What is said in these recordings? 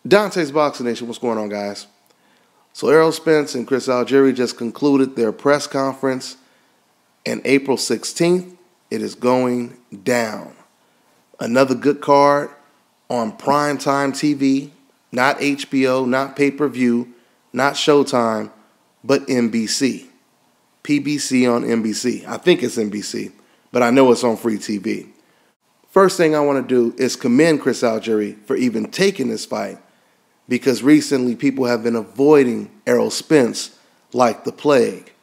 Dante's Boxing Nation, what's going on, guys? So Errol Spence and Chris Algieri just concluded their press conference, and April 16th, it is going down. Another good card on primetime TV, not HBO, not pay-per-view, not Showtime, but NBC. PBC on NBC. I think it's NBC, but I know it's on free TV. First thing I want to do is commend Chris Algieri for even taking this fight, because recently people have been avoiding Errol Spence like the plague.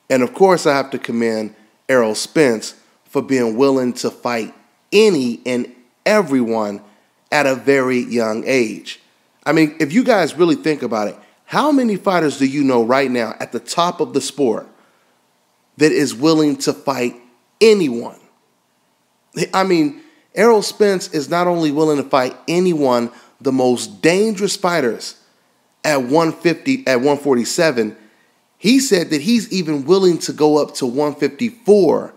And of course I have to commend Errol Spence for being willing to fight any and everyone at a very young age. I mean, if you guys really think about it, how many fighters do you know right now at the top of the sport that is willing to fight anyone? I mean, Errol Spence is not only willing to fight anyone, the most dangerous fighters at 150, at 147, he said that he's even willing to go up to 154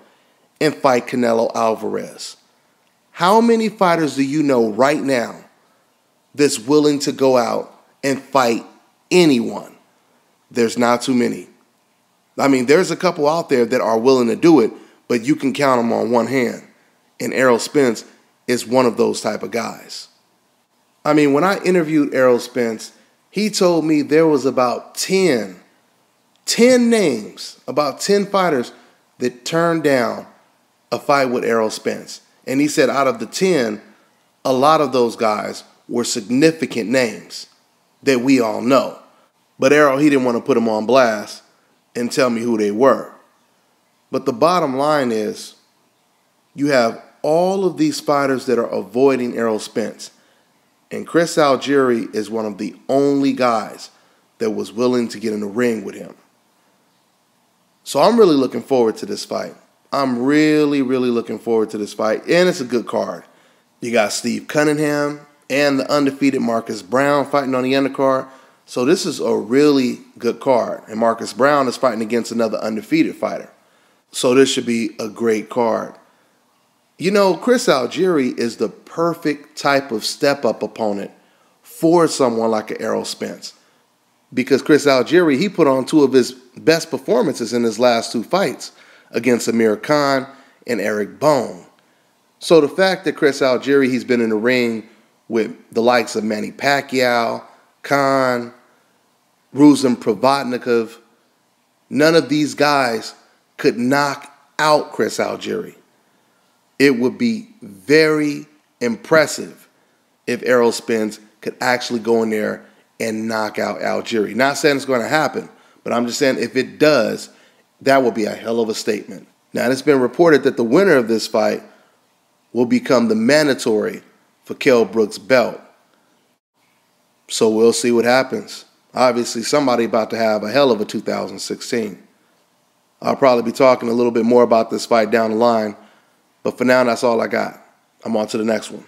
and fight Canelo Alvarez. How many fighters do you know right now that's willing to go out and fight anyone? There's not too many. I mean, there's a couple out there that are willing to do it, but you can count them on one hand. And Errol Spence is one of those type of guys. I mean, when I interviewed Errol Spence, he told me there was about 10 names, about 10 fighters that turned down a fight with Errol Spence. And he said out of the 10, a lot of those guys were significant names that we all know. But Errol, he didn't want to put them on blast and tell me who they were. But the bottom line is, you have all of these fighters that are avoiding Errol Spence. And Chris Algieri is one of the only guys that was willing to get in the ring with him. So I'm really looking forward to this fight. I'm really looking forward to this fight. And it's a good card. You got Steve Cunningham and the undefeated Marcus Brown fighting on the undercard. So this is a really good card. And Marcus Brown is fighting against another undefeated fighter. So this should be a great card. You know, Chris Algieri is the perfect type of step-up opponent for someone like an Errol Spence. Because Chris Algieri, he put on two of his best performances in his last two fights against Amir Khan and Eric Bone. So the fact that Chris Algieri, he's been in the ring with the likes of Manny Pacquiao, Khan, Ruslan Provodnikov, none of these guys could knock out Chris Algieri. It would be very impressive if Errol Spence could actually go in there and knock out Algieri. Not saying it's going to happen, but I'm just saying if it does, that would be a hell of a statement. Now, it's been reported that the winner of this fight will become the mandatory for Kell Brook's belt. So we'll see what happens. Obviously, somebody about to have a hell of a 2016. I'll probably be talking a little bit more about this fight down the line. But for now, that's all I got. I'm on to the next one.